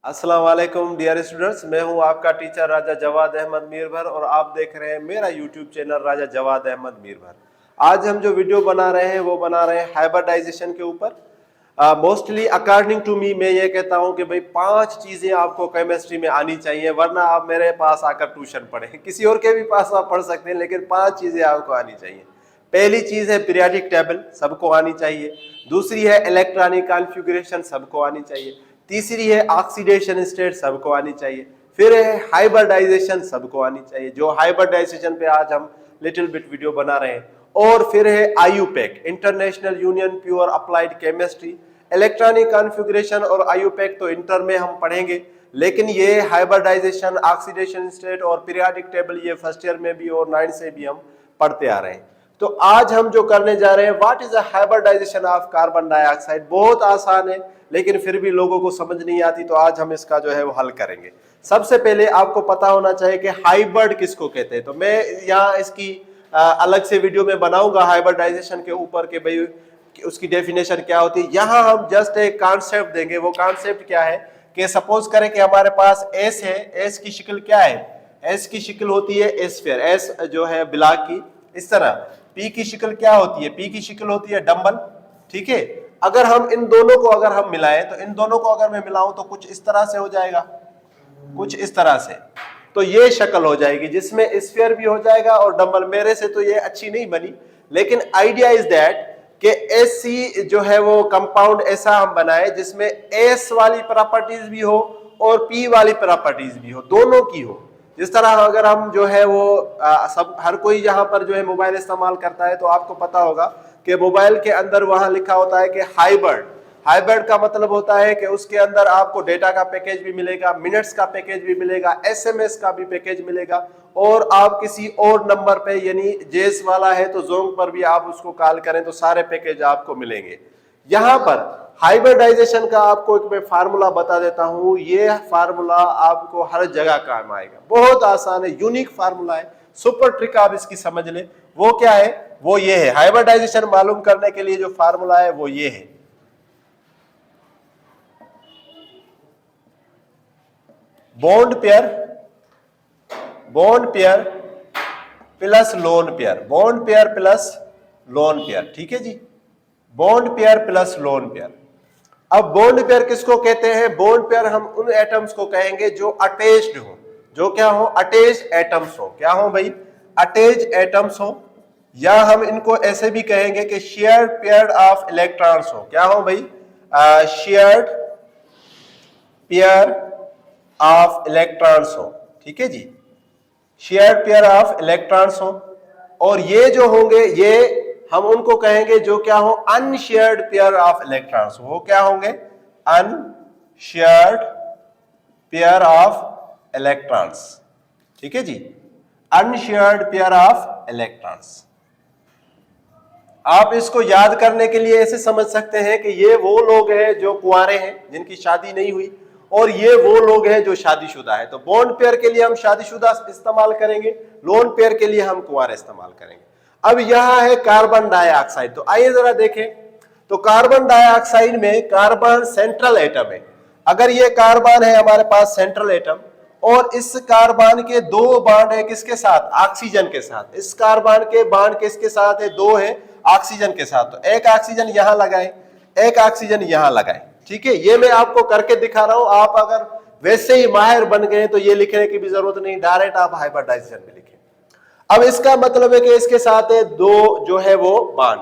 अस्सलाम वालेकुम dear students, मैं हूं आपका टीचर राजा जवाद अहमद मीरभर और आप देख रहे हैं मेरा यूट्यूब चैनल राजा जवाद अहमद मीरभर। आज हम जो वीडियो बना रहे हैं वो बना रहे हैं हाइब्रिडाइजेशन के ऊपर। मोस्टली अकॉर्डिंग टू मी मैं ये कहता हूं कि भाई 5 चीजें आपको केमिस्ट्री में आनी चाहिए, वरना आप मेरे पास आकर ट्यूशन पढ़ें। किसी और के भी पास आप पढ़ सकते हैं, लेकिन 5 चीजें आपको आनी चाहिए। पहली चीज है पीरियोडिक टेबल, सबको आनी चाहिए। दूसरी है इलेक्ट्रॉनिक कॉन्फ़िगरेशन, सबको आनी चाहिए। तीसरी है ऑक्सीडेशन स्टेट, सबको आनी चाहिए। फिर है हाइब्रिडाइजेशन, सबको आनी चाहिए, जो हाइब्रिडाइजेशन पे आज हम लिटिल बिट वीडियो बना रहे हैं। और फिर है IUPAC, international union pure applied chemistry. Electronic configuration और आईयूपैक तो इंटर में हम पढ़ेंगे, लेकिन ये हाइब्रिडाइजेशन, ऑक्सीडेशन स्टेट और पीरियोडिक टेबल ये फर्स्ट ईयर में भी और 9 से भी हम पढ़ते आ रहे हैं। तो आज हम जो करने जा रहे हैं, what is the hybridization of carbon dioxide. बहुत आसान है, लेकिन फिर भी लोगों को समझ नहीं आती, तो आज हम इसका जो है वो हल करेंगे। सबसे पहले आपको पता होना चाहिए कि हाइब्रिड किसको कहते हैं। तो मैं यहाँ इसकी अलग से वीडियो में बनाऊंगा हाइब्रिडाइजेशन के ऊपर कि भाई उसकी डेफिनेशन क्या होती है। यहाँ हम जस्ट एक कॉन्सेप्ट देंगे। वो कॉन्सेप्ट क्या है कि सपोज करें कि हमारे पास एस है। एस की शक्ल क्या है? एस की शक्ल होती है स्फीयर, एस जो है ब्लॉक की इस तरह। पी की शक्ल क्या होती है? पी की शक्ल होती है डंबल। ठीक है, अगर हम इन दोनों को अगर हम मिलाएं, तो इन दोनों को अगर मैं मिलाऊं तो कुछ इस तरह से हो जाएगा, कुछ इस तरह से। तो ये शक्ल हो जाएगी जिसमें स्फीयर भी हो जाएगा और डंबल। मेरे से तो ये अच्छी नहीं बनी, लेकिन आइडिया इज दैट कि एससी जो है वो कंपाउंड ऐसा हम बनाए जिसमें एस वाली प्रॉपर्टीज भी हो और पी वाली प्रॉपर्टीज भी हो, दोनों की हो। जिस तरह अगर हम जो है वो सब हर कोई यहाँ पर जो है मोबाइल इस्तेमाल करता है, तो आपको पता होगा कि मोबाइल के अंदर वहां लिखा होता है कि हाइब्रिड। हाइब्रिड का मतलब होता है कि उसके अंदर आपको डेटा का पैकेज भी मिलेगा, मिनट्स का पैकेज भी मिलेगा, एसएमएस का भी पैकेज मिलेगा, और आप किसी और नंबर पे यानी जेस वाला है तो जोंग पर भी आप उसको कॉल करें तो सारे पैकेज आपको मिलेंगे। यहाँ पर हाइब्रिडाइजेशन का आपको एक मैं फार्मूला बता देता हूं। ये फार्मूला आपको हर जगह काम आएगा, बहुत आसान है, यूनिक फार्मूला है, सुपर ट्रिक आप इसकी समझ लें। वो क्या है? वो ये है। हाइब्रिडाइजेशन मालूम करने के लिए जो फार्मूला है वो ये है। Bond pair, bond pair plus lone pair, bond pair plus lone pair. ठीक है जी, bond pair plus lone pair. अब बॉन्ड पेयर किसको कहते हैं? बॉन्ड पेयर हम उन एटम्स को कहेंगे जो अटैच्ड हो। जो क्या हो? अटैच्ड एटम्स हो। क्या हो भाई? अटैच्ड एटम्स हो। या हम इनको ऐसे भी कहेंगे कि शेयर्ड पेयर ऑफ इलेक्ट्रॉन्स हो। क्या हो भाई? शेयर्ड पेयर ऑफ इलेक्ट्रॉन्स हो। ठीक है जी, शेयर्ड पेयर ऑफ इलेक्ट्रॉन्स हो। और ये जो होंगे ये हम उनको कहेंगे जो क्या हो? Unshared pair of electrons. वो क्या होंगे? Unshared pair of electrons. ठीक है जी, अनशेयर्ड पेयर ऑफ इलेक्ट्रॉन्स। आप इसको याद करने के लिए ऐसे समझ सकते हैं कि ये वो लोग हैं जो कुंवारे हैं, जिनकी शादी नहीं हुई, और ये वो लोग हैं जो शादीशुदा है। तो बॉन्ड पेयर के लिए हम शादीशुदा इस्तेमाल करेंगे, लोन पेयर के लिए हम कुंवारे इस्तेमाल करेंगे। अब यहां है कार्बन डाइऑक्साइड। तो आइए जरा देखें। तो कार्बन डाइऑक्साइड में कार्बन सेंट्रल एटम है। अगर ये कार्बन है हमारे पास सेंट्रल एटम, और इस कार्बन के 2 बॉन्ड है किसके साथ? ऑक्सीजन के साथ। इस कार्बन के बॉन्ड किसके साथ है? 2 है ऑक्सीजन के साथ। तो एक ऑक्सीजन यहां लगाए, एक ऑक्सीजन यहां लगाए। ठीक है, ये मैं आपको करके दिखा रहा हूं। आप अगर वैसे ही माहिर बन गए तो ये लिखने की भी जरूरत नहीं, डायरेक्ट आप हाइब्रिडाइजेशन में लिखें। अब इसका मतलब है कि इसके साथ है 2 जो है वो बॉन्ड।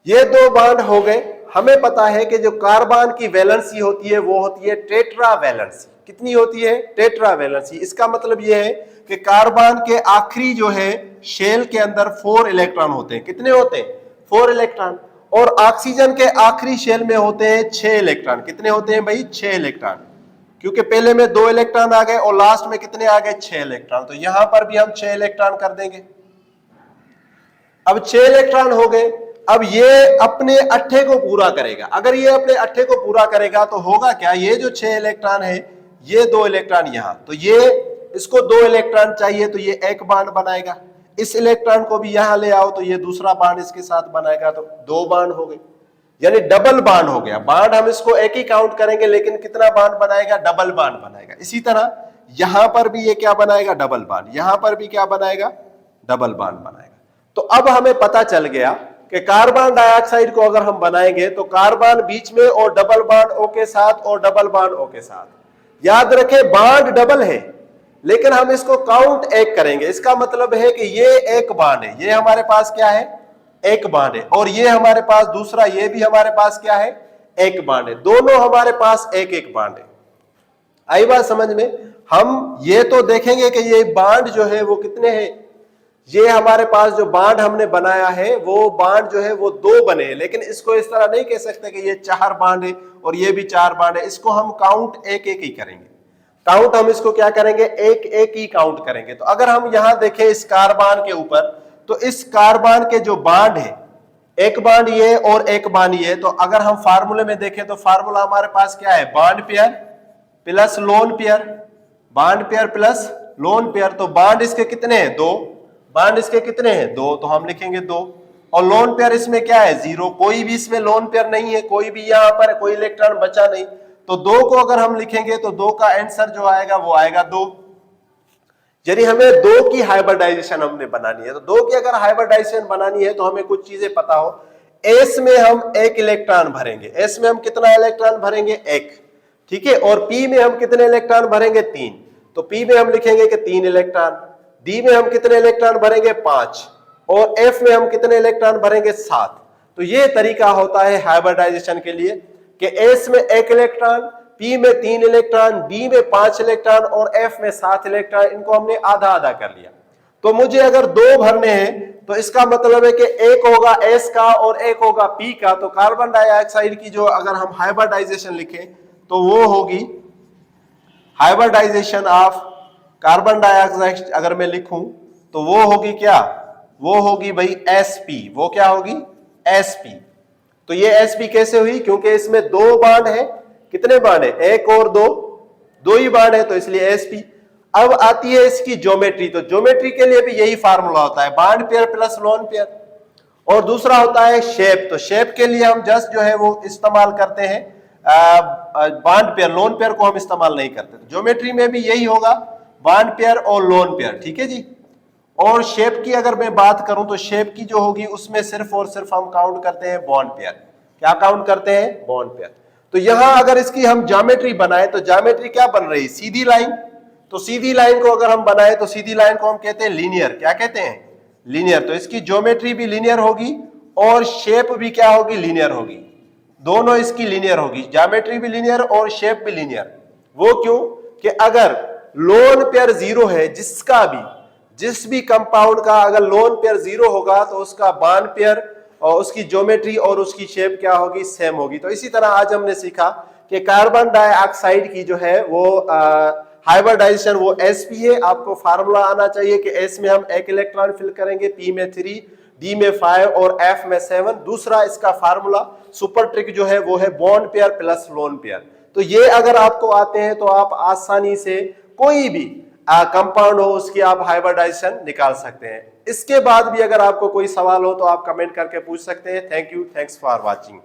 ये 2 बॉन्ड हो गए। हमें पता है कि जो कार्बन की वैलेंसी होती है वो होती है टेट्रा वैलेंसी। कितनी होती है? Tetra valency. इसका मतलब ये है कि कार्बन के आखिरी जो है शेल के अंदर 4 इलेक्ट्रॉन होते हैं। कितने होते हैं? 4 इलेक्ट्रॉन। और ऑक्सीजन के आखिरी शेल में होते हैं 6 इलेक्ट्रॉन। कितने होते हैं भाई? 6 इलेक्ट्रॉन। क्योंकि पहले में 2 इलेक्ट्रॉन आ गए और लास्ट में कितने आ गए? 6 इलेक्ट्रॉन। तो यहां पर भी हम 6 इलेक्ट्रॉन कर देंगे। अब 6 इलेक्ट्रॉन हो गए। अब ये अपने अट्ठे को पूरा करेगा। अगर ये अपने अट्ठे को पूरा करेगा तो होगा क्या? ये जो 6 इलेक्ट्रॉन है, ये 2 इलेक्ट्रॉन यहां, तो ये इसको 2 इलेक्ट्रॉन चाहिए, तो ये एक बॉन्ड बनाएगा। इस इलेक्ट्रॉन को भी यहां ले आओ तो ये दूसरा बॉन्ड इसके साथ बनाएगा, तो 2 बॉन्ड हो गए। यानी डबल बॉन्ड हो गया। बॉन्ड हम इसको एक ही काउंट करेंगे, लेकिन कितना बॉन्ड बनाएगा? डबल बॉन्ड बनाएगा। इसी तरह यहां पर भी ये क्या बनाएगा? Double bond. यहां पर भी क्या बनाएगा? डबल बॉन्ड बनाएगा। तो अब हमें पता चल गया कि कार्बन डाइऑक्साइड को अगर हम बनाएंगे तो कार्बन बीच में और डबल बॉन्ड ओ के साथ और डबल बॉन्ड ओ के साथ। याद रखें बॉन्ड डबल है, लेकिन हम इसको काउंट एक करेंगे। इसका मतलब है कि ये एक बॉन्ड है, ये हमारे पास क्या है? एक बॉन्ड है। और ये हमारे पास दूसरा, ये भी हमारे पास क्या है? एक बॉन्ड है। दोनों हमारे पास एक एक बॉन्ड है। आई बात समझ में? हम ये तो देखेंगे कि ये बॉन्ड जो है वो कितने हैं। ये हमारे पास जो बॉन्ड हमने बनाया है वो बॉन्ड जो है वो 2 बने, लेकिन इसको इस तरह नहीं कह सकते कि ये 4 बॉन्ड है और ये भी 4 बॉन्ड है। इसको हम काउंट एक एक ही करेंगे। काउंट हम इसको क्या करेंगे? एक एक ही काउंट करेंगे। तो अगर हम यहां देखें इस कार्बन के ऊपर, तो इस कार्बन के जो बॉन्ड है, एक बॉन्ड ये और एक बॉन्ड ये, तो अगर हम फार्मूले में देखें तो फार्मूला हमारे पास क्या है? Bond pair plus lone pair, bond pair plus lone pair. तो बॉन्ड इसके कितने हैं? 2। बॉन्ड इसके कितने हैं? 2, तो हम लिखेंगे 2। और लोन पेयर इसमें क्या है? 0। कोई भी इसमें लोन पेयर नहीं है, कोई भी यहां पर कोई इलेक्ट्रॉन बचा नहीं। तो 2 को अगर हम लिखेंगे तो 2 का आंसर जो आएगा वो आएगा 2। यानी हमें 2 की हाइब्रिडाइजेशन हमने बनानी है। तो 2 की अगर हाइब्रिडाइजेशन बनानी है तो हमें कुछ चीजें पता हो। एस में हम 1 इलेक्ट्रॉन भरेंगे। एस में हम कितना इलेक्ट्रॉन भरेंगे? 1, ठीक है। और पी में हम कितने इलेक्ट्रॉन भरेंगे? 3। तो पी में हम लिखेंगे कि 3 इलेक्ट्रॉन। डी में हम कितने इलेक्ट्रॉन भरेंगे? 5। और एफ में हम कितने इलेक्ट्रॉन भरेंगे? 7। तो ये तरीका होता है हाइब्रिडाइजेशन के लिए कि एस में 1 इलेक्ट्रॉन, पी में 3 इलेक्ट्रॉन, डी में 5 इलेक्ट्रॉन और एफ में 7 इलेक्ट्रॉन। इनको हमने आधा आधा कर लिया। तो मुझे अगर 2 भरने हैं तो इसका मतलब है कि एक होगा एस का और एक होगा पी का। तो कार्बन डाइऑक्साइड की जो अगर हम हाइब्रिडाइजेशन लिखें तो वो होगी हाइब्रिडाइजेशन ऑफ कार्बन डाइऑक्साइड। अगर मैं लिखूं तो वो होगी क्या? वो होगी भाई sp। वो क्या होगी? sp। तो ये sp कैसे हुई? क्योंकि इसमें 2 बॉन्ड है। कितने बॉन्ड है? 1 और 2, 2 ही बॉन्ड है, तो इसलिए sp। अब आती है इसकी ज्योमेट्री। तो ज्योमेट्री के लिए भी यही फार्मूला होता है, bond pair plus lone pair. और दूसरा होता है शेप। तो शेप के लिए हम जस्ट जो है वो इस्तेमाल करते हैं बॉन्ड पेयर, लोन पेयर को हम इस्तेमाल नहीं करते। तो ज्योमेट्री में भी यही होगा, बॉन्ड पेयर और लोन पेयर, ठीक है जी। और शेप की अगर मैं बात करूं तो शेप की जो होगी उसमें सिर्फ और सिर्फ हम काउंट करते हैं बॉन्ड पेयर। क्या काउंट करते हैं? Bond pair. तो यहां अगर इसकी हम ज्योमेट्री बनाए तो ज्योमेट्री क्या बन रही? सीधी लाइन। तो सीधी लाइन को अगर हम बनाए तो सीधी लाइन को हम कहते हैं लीनियर। क्या कहते हैं? लीनियर। तो इसकी ज्योमेट्री भी लीनियर होगी और शेप भी क्या होगी? लीनियर होगी। दोनों इसकी लीनियर होगी, ज्योमेट्री भी लीनियर और शेप भी लीनियर। वो क्यों? कि अगर लोन पेयर 0 है, जिस भी कंपाउंड का अगर लोन पेयर 0 होगा तो उसका बॉन्ड पेयर और उसकी ज्योमेट्री और उसकी शेप क्या होगी? सेम होगी। तो इसी तरह आज हमने सीखा कि कार्बन डाइऑक्साइड की जो है वो हाइब्रिडाइजेशन वो sp है। आपको फार्मूला आना चाहिए कि s में हम 1 इलेक्ट्रॉन फिल करेंगे, p में 3, d में 5 और f में 7। दूसरा इसका फार्मूला सुपर ट्रिक जो है वो है bond pair plus lone pair. तो ये अगर आपको आते हैं तो आप आसानी से कोई भी कंपाउंड हो उसकी आप हाइब्रिडाइजेशन निकाल सकते हैं। इसके बाद भी अगर आपको कोई सवाल हो तो आप कमेंट करके पूछ सकते हैं। Thank you, thanks for watching.